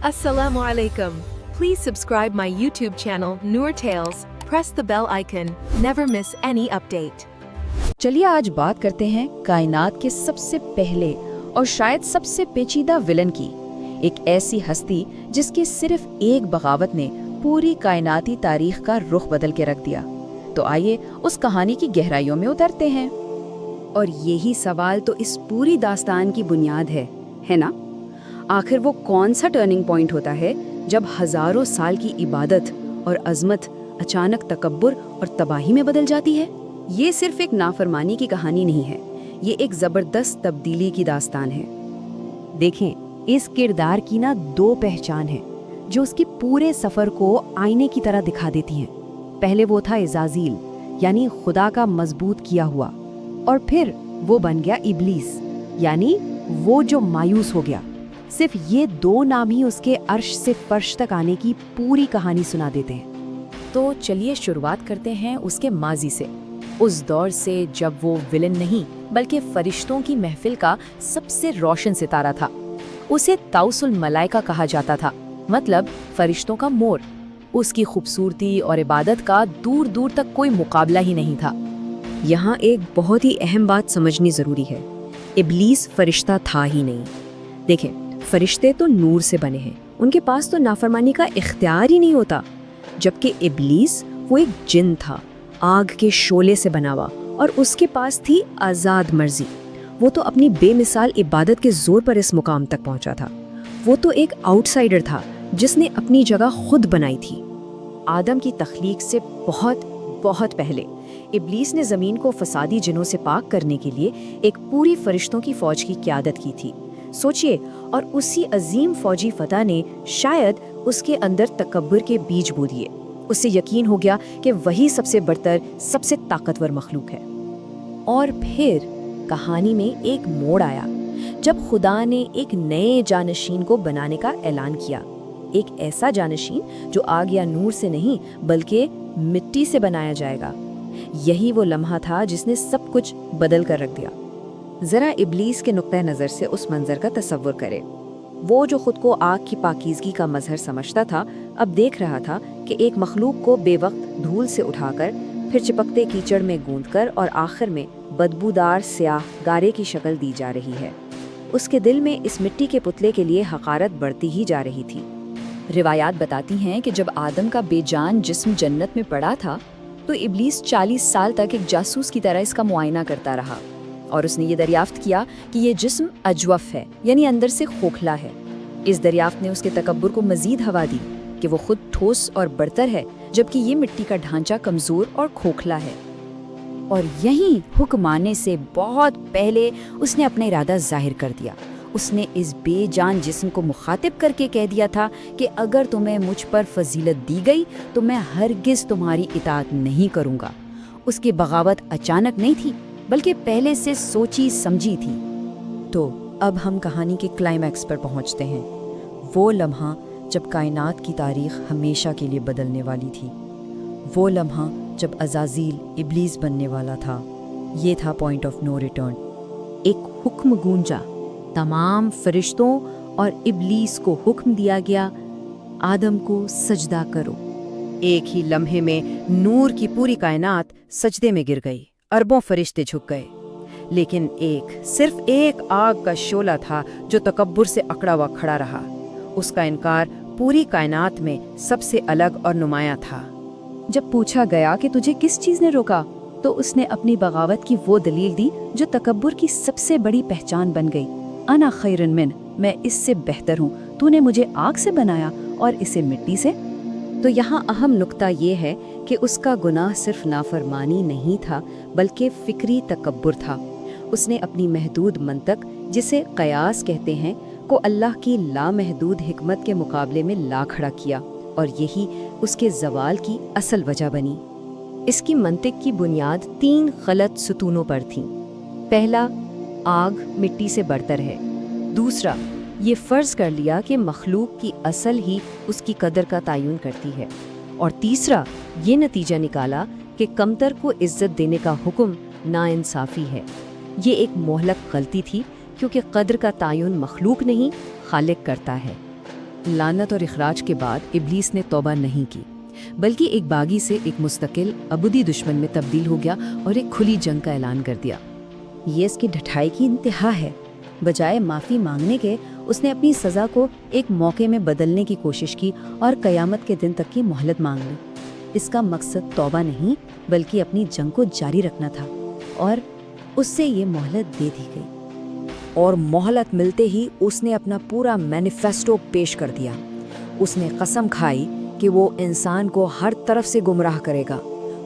Assalamu alaikum. Please subscribe my YouTube channel Noor Tales. Press the bell icon. Never miss any update. चलिए आज बात करते हैं कायनात के सबसे पहले और शायद सबसे पेचीदा विलन की। एक ऐसी हस्ती जिसकी सिर्फ एक बगावत ने पूरी कायनाती तारीख का रुख बदल के रख दिया। तो आइए उस कहानी की गहराइयों में उतरते हैं। और यही सवाल तो इस पूरी दास्तान की बुनियाद है ना? आखिर वो कौन सा टर्निंग पॉइंट होता है जब हजारों साल की इबादत और अजमत अचानक तकब्बुर और तबाही में बदल जाती है? ये सिर्फ एक नाफरमानी की कहानी नहीं है, ये एक जबरदस्त तब्दीली की दास्तान है। देखें, इस किरदार की ना दो पहचान है जो उसकी पूरे सफर को आईने की तरह दिखा देती हैं। पहले वो था इज़ाज़ील, यानी खुदा का मजबूत किया हुआ, और फिर वो बन गया इब्लीस, यानी वो जो मायूस हो गया। सिर्फ ये दो नाम ही उसके अर्श से फर्श तक आने की पूरी कहानी सुना देते हैं। तो चलिए शुरुआत करते हैं उसके माजी से, उस दौर से जब वो विलन नहीं बल्कि फरिश्तों की महफिल का सबसे रोशन सितारा था। उसे ताउसुल मलाइका कहा जाता था, मतलब फरिश्तों का मोर। उसकी खूबसूरती और इबादत का दूर दूर तक कोई मुकाबला ही नहीं था। यहाँ एक बहुत ही अहम बात समझनी ज़रूरी है, इब्लीस फरिश्ता था ही नहीं। देखें, फरिश्ते तो नूर से बने हैं, उनके पास तो नाफरमानी का इख्तियार ही नहीं होता, जबकि इब्लीस वो एक जिन था, आग के शोले से बना हुआ, और उसके पास थी आज़ाद मर्जी। वो तो अपनी बेमिसाल इबादत के जोर पर इस मुकाम तक पहुंचा था। वो तो एक आउटसाइडर था जिसने अपनी जगह खुद बनाई थी। आदम की तख्लीक से बहुत बहुत पहले इब्लीस ने ज़मीन को फसादी जिनों से पाक करने के लिए एक पूरी फरिश्तों की फ़ौज की क़यादत की थी। सोचिए, और उसी अजीम फौजी फतह ने शायद उसके अंदर तकब्बुर के बीज बो दिए। उससे यकीन हो गया कि वही सबसे बड़तर, सबसे ताकतवर मखलूक है। और फिर कहानी में एक मोड़ आया जब खुदा ने एक नए जानशीन को बनाने का ऐलान किया। एक ऐसा जानशीन जो आग या नूर से नहीं बल्कि मिट्टी से बनाया जाएगा। यही वो लम्हा था जिसने सब कुछ बदल कर रख दिया। ज़रा इब्लीस के नुक्ते नज़र से उस मंजर का तसव्वुर करें। वो जो खुद को आग की पाकीज़गी का मजहर समझता था, अब देख रहा था कि एक मखलूक को बेवक्त धूल से उठाकर, फिर चिपकते कीचड़ में गूंथकर और आखिर में बदबूदार स्याह गारे की शक्ल दी जा रही है। उसके दिल में इस मिट्टी के पुतले के लिए हकारत बढ़ती ही जा रही थी। रिवायात बताती हैं कि जब आदम का बेजान जिस्म जन्नत में पड़ा था तो इब्लीस 40 साल तक एक जासूस की तरह इसका मुआयना करता रहा, और उसने ये दरियाफ्त किया कि ये जिस्म अजवफ है, यानी अंदर से खोखला है। इस दरियाफ्त ने उसके तकब्बुर को मजीद हवा दी कि वो खुद ठोस और बड़तर है, जबकि ये मिट्टी का ढांचा कमज़ोर और खोखला है। और यहीं हुक्म आने से बहुत पहले उसने अपना इरादा जाहिर कर दिया। उसने इस बेजान जिस्म को मुखातिब करके कह दिया था कि अगर तुम्हें मुझ पर फजीलत दी गई तो मैं हरगिज़ तुम्हारी इताअत नहीं करूँगा। उसकी बगावत अचानक नहीं थी, बल्कि पहले से सोची समझी थी। तो अब हम कहानी के क्लाइमैक्स पर पहुंचते हैं, वो लम्हा जब कायनात की तारीख हमेशा के लिए बदलने वाली थी। वो लम्हा जब अज़ाज़ील इब्लीस बनने वाला था। ये था पॉइंट ऑफ नो रिटर्न। एक हुक्म गूंजा, तमाम फरिश्तों और इब्लीस को हुक्म दिया गया, आदम को सजदा करो। एक ही लम्हे में नूर की पूरी कायनात सजदे में गिर गई। अरबों फरिश्ते झुक गए, लेकिन सिर्फ एक आग का शोला था जो तकब्बुर से अकड़ा हुआ खड़ा रहा। उसका इनकार पूरी कायनात में सबसे अलग और नुमायां था। जब पूछा गया कि तुझे किस चीज़ ने रोका, तो उसने अपनी बगावत की वो दलील दी जो तकब्बुर की सबसे बड़ी पहचान बन गई। अना खैरुन मिन, मैं इससे बेहतर हूँ। तूने मुझे आग से बनाया और इसे मिट्टी से। तो यहाँ अहम नुक्ता ये है कि उसका गुनाह सिर्फ नाफरमानी नहीं था, बल्कि फिक्री तकब्बुर था। उसने अपनी महदूद मंतक, जिसे क़यास कहते हैं, को अल्लाह की लामहदूद हिकमत के मुकाबले में ला खड़ा किया, और यही उसके ज़वाल की असल वजह बनी। इसकी मंतिक की बुनियाद 3 गलत सुतूनों पर थी। पहला, आग मिट्टी से बरतर है। दूसरा, ये फ़र्ज़ कर लिया कि मखलूक की असल ही उसकी कदर का तयन करती है। और तीसरा, ये नतीजा निकाला कि कमतर को इज्जत देने का हुक्म नाइंसाफ़ी है। ये एक मोहलक गलती थी, क्योंकि कदर का तयन मखलूक नहीं खालिक करता है। لعنت اور اخراج کے بعد ابلیس نے توبہ نہیں کی، بلکہ ایک باغی سے ایک مستقل ابدی دشمن میں تبدیل ہو گیا اور ایک کھلی جنگ کا اعلان کر دیا۔ یہ اس کی ڈھٹائی کی انتہا ہے۔ بجائے معافی مانگنے کے اس نے اپنی سزا کو ایک موقع میں بدلنے کی کوشش کی اور قیامت کے دن تک کی مہلت مانگ لی۔ اس کا مقصد توبہ نہیں بلکہ اپنی جنگ کو جاری رکھنا تھا، اور اس سے یہ مہلت دے دی گئی۔ اور مہلت ملتے ہی اس نے اپنا پورا مینیفیسٹو پیش کر دیا۔ اس نے قسم کھائی کہ وہ انسان کو ہر طرف سے گمراہ کرے گا۔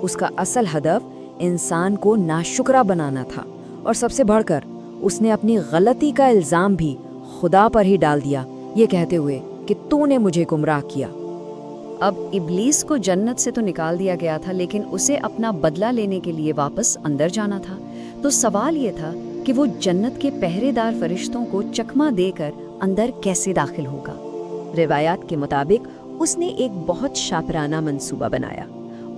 اس کا اصل ہدف انسان کو ناشکرا بنانا تھا، اور سب سے بڑھ کر اس نے اپنی غلطی کا الزام بھی خدا پر ہی ڈال دیا، یہ کہتے ہوئے کہ تو نے مجھے گمراہ کیا۔ اب ابلیس کو جنت سے تو نکال دیا گیا تھا، لیکن اسے اپنا بدلہ لینے کے لیے واپس اندر جانا تھا۔ تو سوال یہ تھا کہ وہ جنت کے پہرے دار فرشتوں کو چکمہ دے کر اندر کیسے داخل ہوگا؟ روایات کے مطابق اس نے ایک بہت شاپرانہ منصوبہ بنایا۔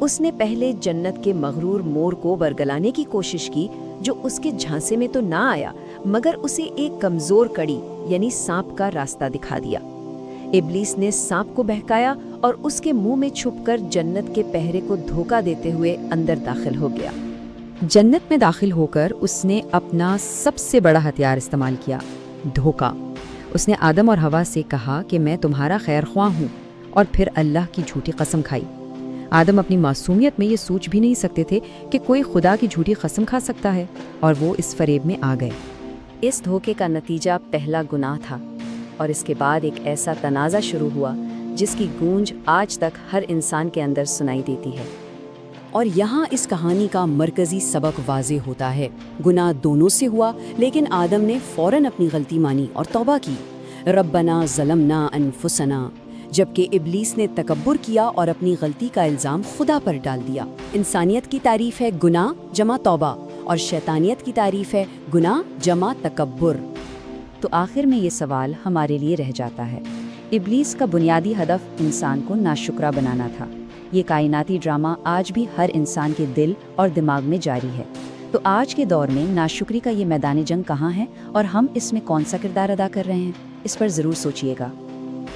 اس نے پہلے جنت کے مغرور مور کو برگلانے کی کوشش کی، جو اس کے جھانسے میں تو نہ آیا مگر اسے ایک کمزور کڑی یعنی سانپ کا راستہ دکھا دیا۔ ابلیس نے سانپ کو بہکایا اور اس کے منہ میں چھپ کر جنت کے پہرے کو دھوکہ دیتے ہوئے اندر داخل ہو گیا۔ جنت میں داخل ہو کر اس نے اپنا سب سے بڑا ہتھیار استعمال کیا، دھوکہ۔ اس نے آدم اور حوا سے کہا کہ میں تمہارا خیر خواہ ہوں، اور پھر اللہ کی جھوٹی قسم کھائی۔ آدم اپنی معصومیت میں یہ سوچ بھی نہیں سکتے تھے کہ کوئی خدا کی جھوٹی قسم کھا سکتا ہے، اور وہ اس فریب میں آ گئے۔ اس دھوکے کا نتیجہ پہلا گناہ تھا، اور اس کے بعد ایک ایسا تنازع شروع ہوا جس کی گونج آج تک ہر انسان کے اندر سنائی دیتی ہے۔ اور یہاں اس کہانی کا مرکزی سبق واضح ہوتا ہے۔ گناہ دونوں سے ہوا، لیکن آدم نے فوراً اپنی غلطی مانی اور توبہ کی، ربنا ظلمنا انفسنا، جبکہ ابلیس نے تکبر کیا اور اپنی غلطی کا الزام خدا پر ڈال دیا۔ انسانیت کی تعریف ہے گناہ جمع توبہ، اور شیطانیت کی تعریف ہے گناہ جمع تکبر۔ تو آخر میں یہ سوال ہمارے لیے رہ جاتا ہے، ابلیس کا بنیادی ہدف انسان کو ناشکرا بنانا تھا۔ یہ کائناتی ڈرامہ آج بھی ہر انسان کے دل اور دماغ میں جاری ہے۔ تو آج کے دور میں ناشکری کا یہ میدان جنگ کہاں ہے، اور ہم اس میں کون سا کردار ادا کر رہے ہیں؟ اس پر ضرور سوچئے گا۔